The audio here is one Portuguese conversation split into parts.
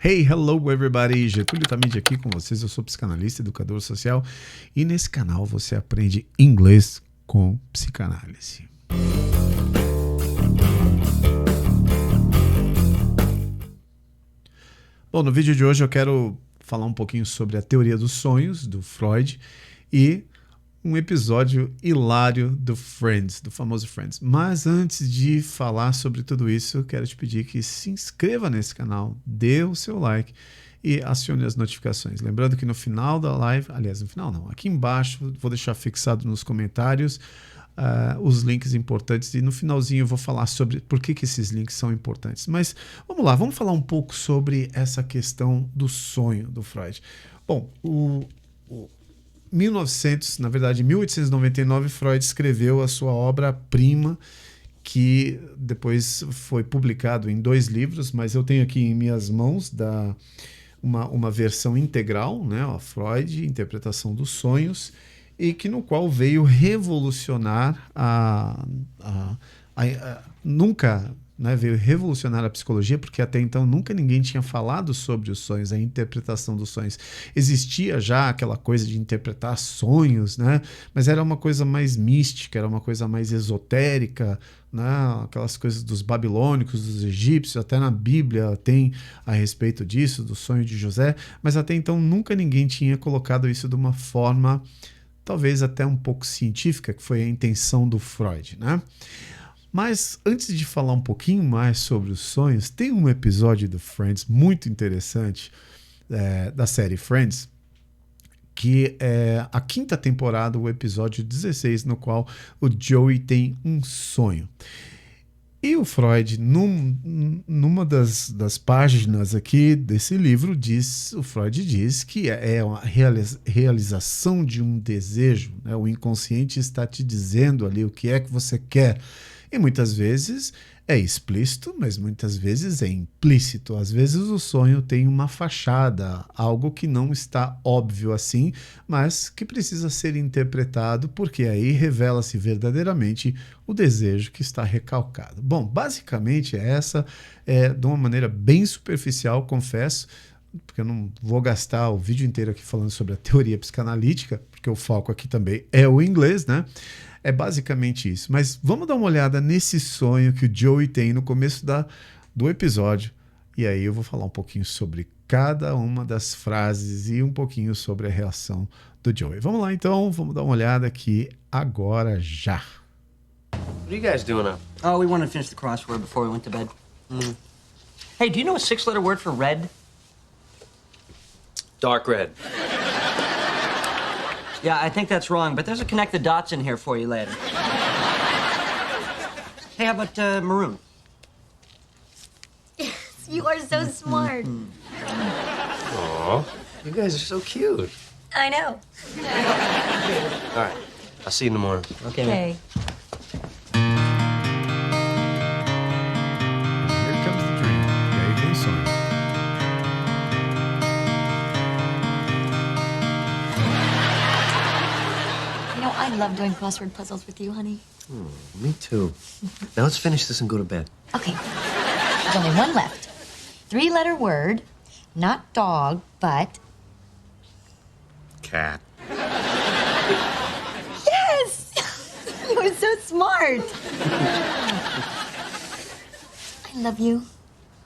Hey, hello everybody! Getúlio Tamid aqui com vocês. Eu sou psicanalista, educador social e nesse canal você aprende inglês com psicanálise. Bom, no vídeo de hoje eu quero falar um pouquinho sobre a teoria dos sonhos do Freud e um episódio hilário do Friends, do famoso Friends. Mas antes de falar sobre tudo isso, eu quero te pedir que se inscreva nesse canal, dê o seu like e acione as notificações. Lembrando que no final da live, aliás, no final não, aqui embaixo, vou deixar fixado nos comentários os links importantes e no finalzinho eu vou falar sobre por que esses links são importantes. Mas vamos lá, vamos falar um pouco sobre essa questão do sonho do Freud. Bom, 1899, Freud escreveu a sua obra-prima, que depois foi publicado em 2 livros, mas eu tenho aqui em minhas mãos uma versão integral, né, a Freud, Interpretação dos Sonhos, e que no qual veio revolucionar nunca... Né, veio revolucionar a psicologia, porque até então nunca ninguém tinha falado sobre os sonhos, a interpretação dos sonhos. Existia já aquela coisa de interpretar sonhos, né, mas era uma coisa mais mística, era uma coisa mais esotérica, né, aquelas coisas dos babilônicos, dos egípcios, até na Bíblia tem a respeito disso, do sonho de José, mas até então nunca ninguém tinha colocado isso de uma forma, talvez até um pouco científica, que foi a intenção do Freud, né? Mas antes de falar um pouquinho mais sobre os sonhos, tem um episódio do Friends muito interessante, da série Friends, que é a 5ª temporada, o episódio 16, no qual o Joey tem um sonho. E o Freud, numa das páginas aqui desse livro, o Freud diz que é uma realização de um desejo, né? O inconsciente está te dizendo ali o que é que você quer. E muitas vezes é explícito, mas muitas vezes é implícito. Às vezes o sonho tem uma fachada, algo que não está óbvio assim, mas que precisa ser interpretado, porque aí revela-se verdadeiramente o desejo que está recalcado. Bom, basicamente essa é de uma maneira bem superficial, confesso, porque eu não vou gastar o vídeo inteiro aqui falando sobre a teoria psicanalítica, porque o foco aqui também é o inglês, né? É basicamente isso. Mas vamos dar uma olhada nesse sonho que o Joey tem no começo do episódio. E aí eu vou falar um pouquinho sobre cada uma das frases e um pouquinho sobre a reação do Joey. Vamos lá então, vamos dar uma olhada aqui agora já. What are you guys doing up? Oh, we wanted to finish the crossword before we went to bed. Hey, do you know a 6-letter word for red? Dark red. Yeah, I think that's wrong, but there's a connect the dots in here for you later. Hey, how about maroon? You are so smart. Aw, you guys are so cute. I know. All right, I'll see you in the morning. Okay, man. Here comes the dream. E aí vem o sonho. You know, I love doing crossword puzzles with you, honey. Me too. Now let's finish this and go to bed. Okay. There's only one left. 3-letter word, not dog, but... Cat. Yes! You are so smart. I love you.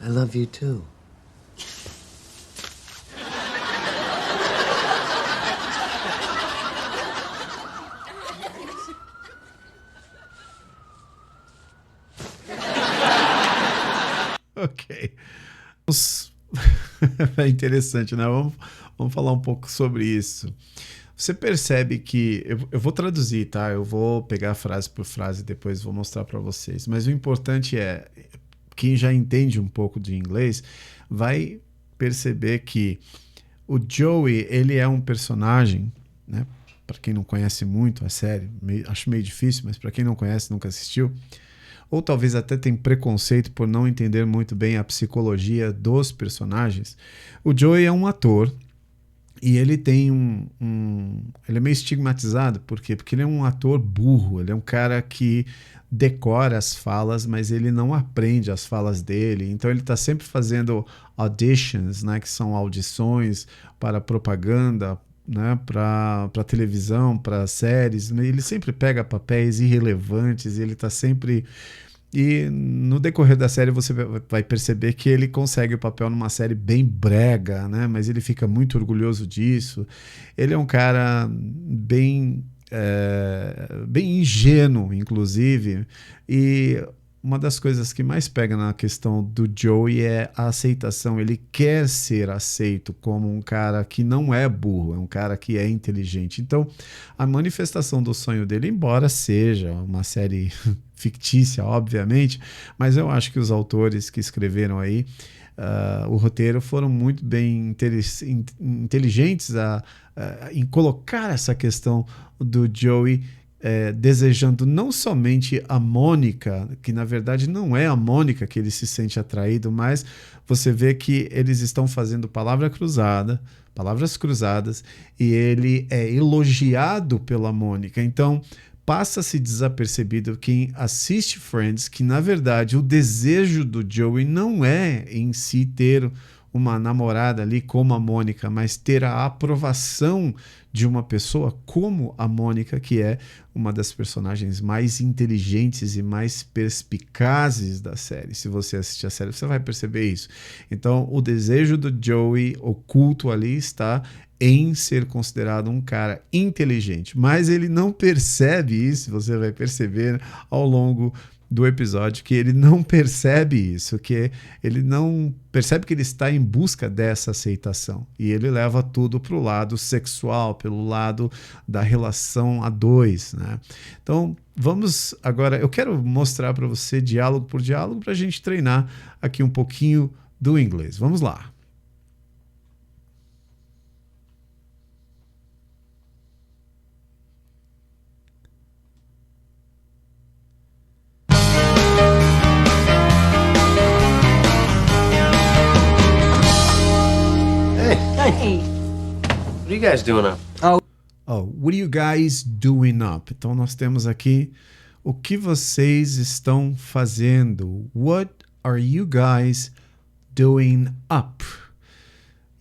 I love you too. Ok. É interessante, né? Vamos falar um pouco sobre isso. Você percebe que... Eu vou traduzir, tá? Eu vou pegar frase por frase e depois vou mostrar para vocês. Mas o importante é... Quem já entende um pouco de inglês vai perceber que o Joey, ele é um personagem, né? Para quem não conhece muito a série, acho meio difícil, mas para quem não conhece, nunca assistiu... ou talvez até tem preconceito por não entender muito bem a psicologia dos personagens, o Joey é um ator e ele tem ele é meio estigmatizado. Por quê? Porque ele é um ator burro, ele é um cara que decora as falas, mas ele não aprende as falas dele. Então ele está sempre fazendo auditions, né, que são audições para propaganda, né, para televisão, para séries. Ele sempre pega papéis irrelevantes, ele está sempre... E no decorrer da série você vai perceber que ele consegue o papel numa série bem brega, né? Mas ele fica muito orgulhoso disso. Ele é um cara bem ingênuo, inclusive. E uma das coisas que mais pega na questão do Joey é a aceitação. Ele quer ser aceito como um cara que não é burro, é um cara que é inteligente. Então, a manifestação do sonho dele, embora seja uma série fictícia, obviamente, mas eu acho que os autores que escreveram aí o roteiro foram muito bem inteligentes em colocar essa questão do Joey desejando não somente a Mônica, que na verdade não é a Mônica que ele se sente atraído, mas você vê que eles estão fazendo palavras cruzadas, e ele é elogiado pela Mônica. Então, passa-se desapercebido quem assiste Friends que, na verdade, o desejo do Joey não é em si ter uma namorada ali como a Mônica, mas ter a aprovação de uma pessoa como a Mônica, que é uma das personagens mais inteligentes e mais perspicazes da série. Se você assistir a série, você vai perceber isso. Então, o desejo do Joey oculto ali está em ser considerado um cara inteligente, mas ele não percebe isso. Você vai perceber ao longo do episódio que ele não percebe isso, que ele não percebe que ele está em busca dessa aceitação, e ele leva tudo para o lado sexual, pelo lado da relação a dois, né? Então vamos agora, eu quero mostrar para você diálogo por diálogo para a gente treinar aqui um pouquinho do inglês. Vamos lá. Hey. What are you guys doing up? Oh, what are you guys doing up? Então nós temos aqui o que vocês estão fazendo. What are you guys doing up?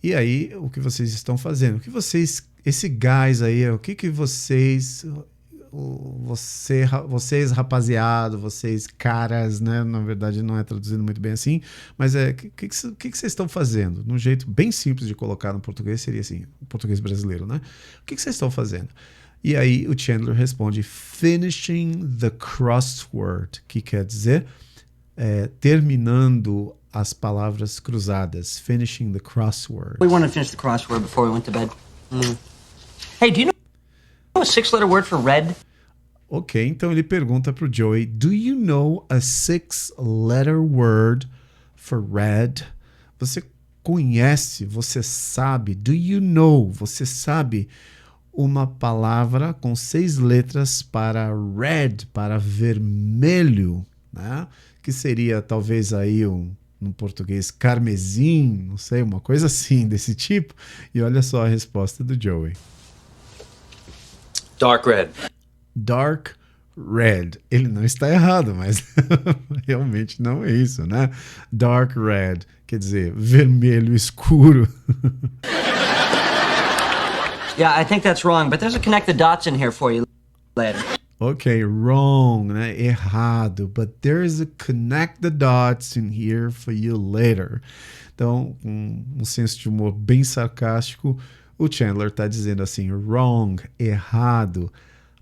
E aí, o que vocês estão fazendo? O que vocês, esse guys aí, o que vocês, vocês rapaziada, vocês caras, né? Na verdade não é traduzido muito bem assim, mas o que vocês estão fazendo? Num jeito bem simples de colocar no português seria assim, português brasileiro, né? O que vocês estão fazendo? E aí o Chandler responde, finishing the crossword, que quer dizer terminando as palavras cruzadas, finishing the crossword. We wanted to finish the crossword before we went to bed. Hey, do you know a six-letter word for red? Ok, então ele pergunta pro Joey, do you know a six-letter word for red? Você conhece, você sabe, do you know, você sabe uma palavra com 6 letras para red, para vermelho, né? Que seria talvez aí no português carmesim, não sei, uma coisa assim desse tipo. E olha só a resposta do Joey. Dark red. Dark red. Ele não está errado, mas realmente não é isso, né? Dark red, quer dizer, vermelho escuro. Yeah, I think that's wrong, but there's a connect the dots in here for you later. Ok, wrong, né? Errado. But there is a connect the dots in here for you later. Então, um senso de humor bem sarcástico, o Chandler está dizendo assim, wrong, errado.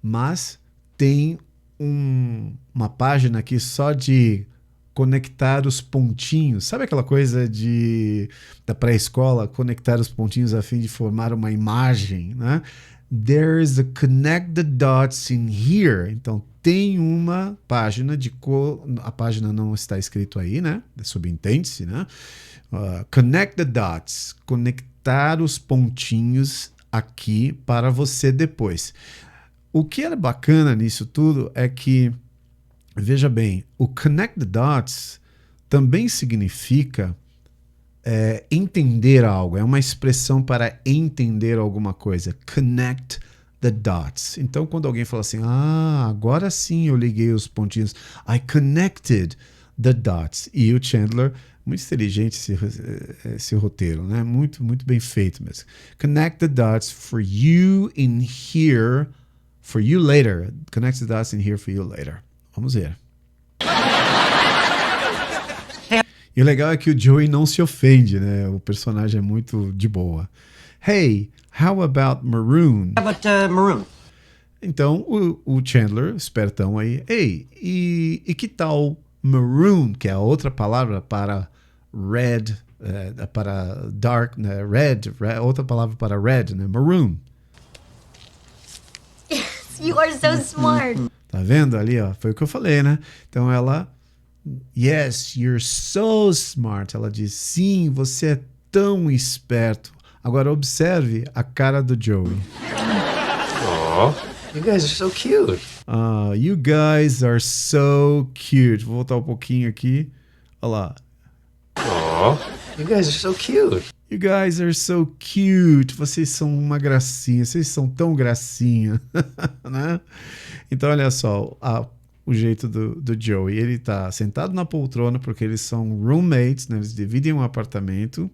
Mas tem uma página aqui só de conectar os pontinhos. Sabe aquela coisa da pré-escola, conectar os pontinhos a fim de formar uma imagem, né? There's a connect the dots in here. Então tem uma página a página não está escrito aí, né? Subentende-se, né? Connect the dots, conectar os pontinhos aqui para você depois. O que era bacana nisso tudo é que, veja bem, o connect the dots também significa entender algo, é uma expressão para entender alguma coisa. Connect the dots. Então, quando alguém fala assim, agora sim eu liguei os pontinhos. I connected the dots. E o Chandler, muito inteligente esse roteiro, né? Muito, muito bem feito mesmo. Connect the dots for you in here, for you later. Connect the dots in here for you later. Vamos ver. E o legal é que o Joey não se ofende, né? O personagem é muito de boa. Hey, how about maroon? How about maroon? Então, o Chandler, espertão aí, ei, e que tal maroon, que é a outra palavra para red, para dark, né? Red, outra palavra para red, né? Maroon. You are so smart. Tá vendo ali, ó? Foi o que eu falei, né? Então ela, yes, you're so smart. Ela diz, sim, você é tão esperto. Agora observe a cara do Joey. Aw, you guys are so cute. You guys are so cute. Vou voltar um pouquinho aqui. Olha lá. Aw, you guys are so cute. You guys are so cute. Vocês são uma gracinha. Vocês são tão gracinha. Né? Então, olha só. O jeito do Joey. Ele tá sentado na poltrona porque eles são roommates, né? Eles dividem um apartamento.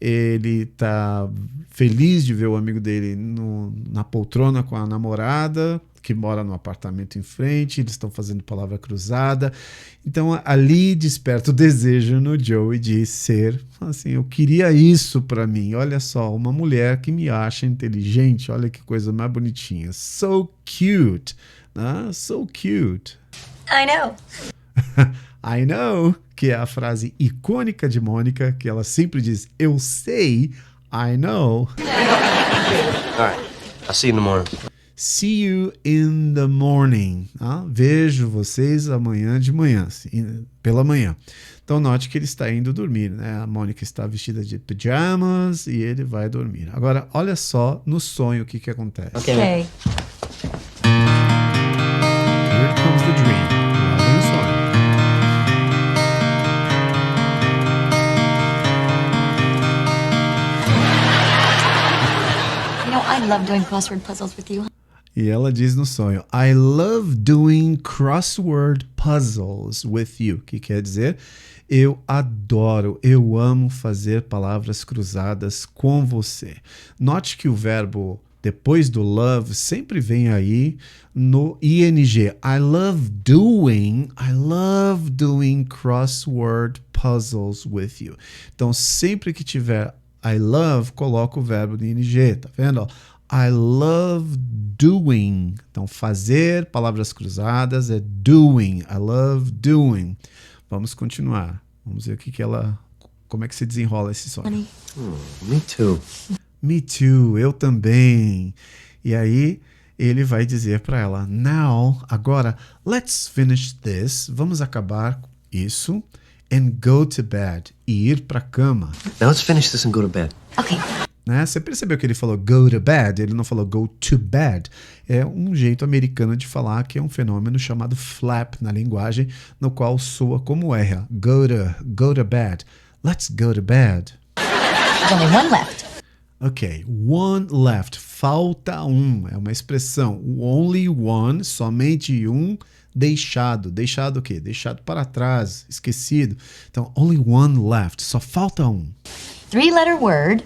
Ele tá feliz de ver o amigo dele na poltrona com a namorada, que mora no apartamento em frente. Eles estão fazendo palavra cruzada. Então, ali desperta o desejo no Joey de ser, assim, eu queria isso pra mim. Olha só, uma mulher que me acha inteligente. Olha que coisa mais bonitinha. So cute. Né? So cute. I know. I know, que é a frase icônica de Mônica, que ela sempre diz, eu sei, I know. All right, I'll see you in the morning. See you in the morning. Vejo vocês amanhã de manhã, pela manhã. Então note que ele está indo dormir, né? A Mônica está vestida de pijamas e ele vai dormir. Agora, olha só no sonho o que acontece. Okay. Here comes the dream. Lá no sonho. You know, I love doing crossword puzzles with you. E ela diz no sonho, I love doing crossword puzzles with you. Que quer dizer, eu adoro, eu amo fazer palavras cruzadas com você. Note que o verbo depois do love sempre vem aí no ing. I love doing crossword puzzles with you. Então, sempre que tiver I love, coloca o verbo no ing, tá vendo? I love doing. Então, fazer, palavras cruzadas é doing. I love doing. Vamos continuar. Vamos ver como é que se desenrola esse sonho. Me too. Me too, eu também. E aí, ele vai dizer para ela, now, agora, let's finish this. Vamos acabar isso. And go to bed. E ir para cama. Now let's finish this and go to bed. Okay. Né? Você percebeu que ele falou go to bed? Ele não falou go to bed. É um jeito americano de falar que é um fenômeno chamado flap na linguagem, no qual soa como R. Go to bed. Let's go to bed. There's only one left. Ok, one left. Falta um. É uma expressão. Only one, somente um. Deixado. Deixado o quê? Deixado para trás, esquecido. Então, only one left. Só falta um. 3-letter word.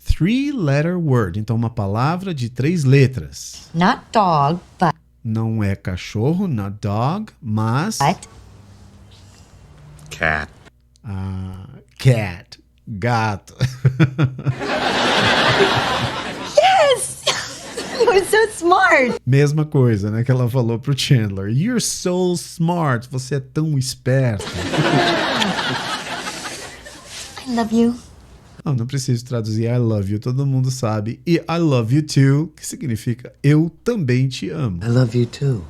3-letter word. Então, uma palavra de 3 letras. Not dog, but. Não é cachorro, not dog, mas... Cat. Cat. Gato. Yes! You are so smart. Mesma coisa, né? Que ela falou pro Chandler. You're so smart. Você é tão esperto. I love you. Não preciso traduzir I love you. Todo mundo sabe. E I love you too, que significa eu também te amo. I love you too.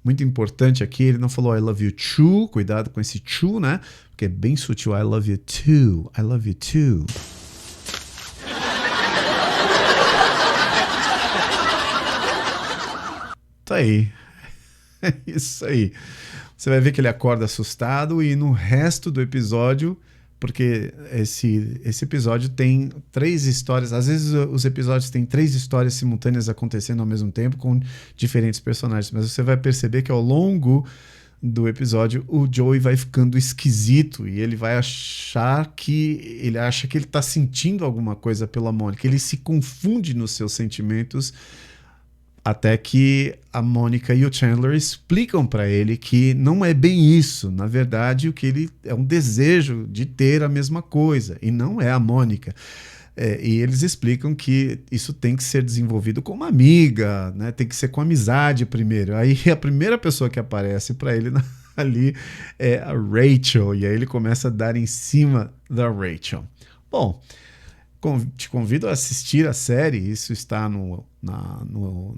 Muito importante aqui, ele não falou I love you too. Cuidado com esse too, né? Porque é bem sutil. I love you too. I love you too. Tá aí. É isso aí. Você vai ver que ele acorda assustado e no resto do episódio porque esse episódio tem 3 histórias. Às vezes os episódios têm 3 histórias simultâneas acontecendo ao mesmo tempo com diferentes personagens, mas você vai perceber que ao longo do episódio o Joey vai ficando esquisito e ele vai achar que ele tá sentindo alguma coisa pela Mônica. Ele se confunde nos seus sentimentos até que a Mônica e o Chandler explicam para ele que não é bem isso. Na verdade, o que ele é um desejo de ter a mesma coisa e não é a Mônica. E eles explicam que isso tem que ser desenvolvido com uma amiga, né? Tem que ser com amizade primeiro. Aí a primeira pessoa que aparece para ele ali é a Rachel, e aí ele começa a dar em cima da Rachel. Bom, te convido a assistir a série, isso está no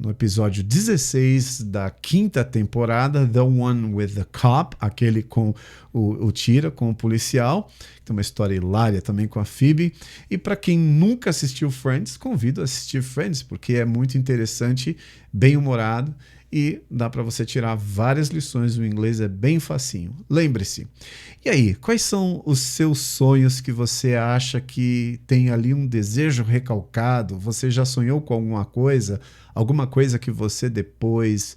episódio 16 da 5ª temporada, The One with the Cop, aquele com o tira, com o policial. Tem uma história hilária também com a Phoebe. E para quem nunca assistiu Friends, convido a assistir Friends, porque é muito interessante, bem humorado, e dá para você tirar várias lições. O inglês é bem facinho. Lembre-se. E aí, quais são os seus sonhos que você acha que tem ali um desejo recalcado? Você já sonhou com alguma coisa que você depois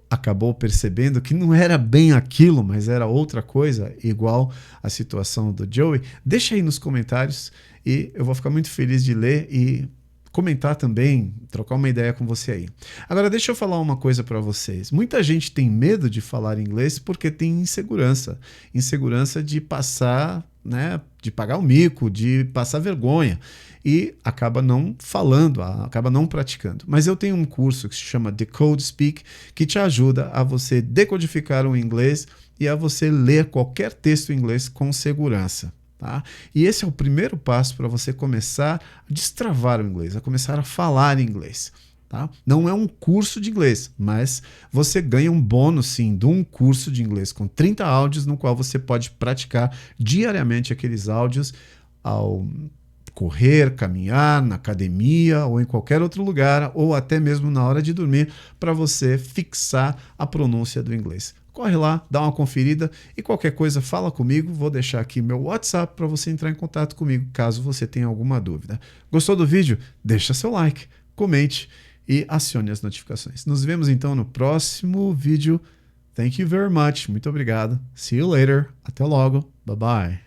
acabou percebendo que não era bem aquilo, mas era outra coisa, igual a situação do Joey? Deixa aí nos comentários e eu vou ficar muito feliz de ler e comentar também, trocar uma ideia com você aí. Agora, deixa eu falar uma coisa para vocês. Muita gente tem medo de falar inglês porque tem insegurança. Insegurança de passar, né, de pagar o mico, de passar vergonha. E acaba não falando, acaba não praticando. Mas eu tenho um curso que se chama Decode Speak, que te ajuda a você decodificar o inglês e a você ler qualquer texto em inglês com segurança. Tá? E esse é o primeiro passo para você começar a destravar o inglês, a começar a falar inglês. Tá? Não é um curso de inglês, mas você ganha um bônus sim de um curso de inglês com 30 áudios no qual você pode praticar diariamente aqueles áudios ao correr, caminhar, na academia ou em qualquer outro lugar, ou até mesmo na hora de dormir, para você fixar a pronúncia do inglês. Corre lá, dá uma conferida e qualquer coisa fala comigo. Vou deixar aqui meu WhatsApp para você entrar em contato comigo caso você tenha alguma dúvida. Gostou do vídeo? Deixa seu like, comente e acione as notificações. Nos vemos então no próximo vídeo. Thank you very much. Muito obrigado. See you later. Até logo. Bye bye.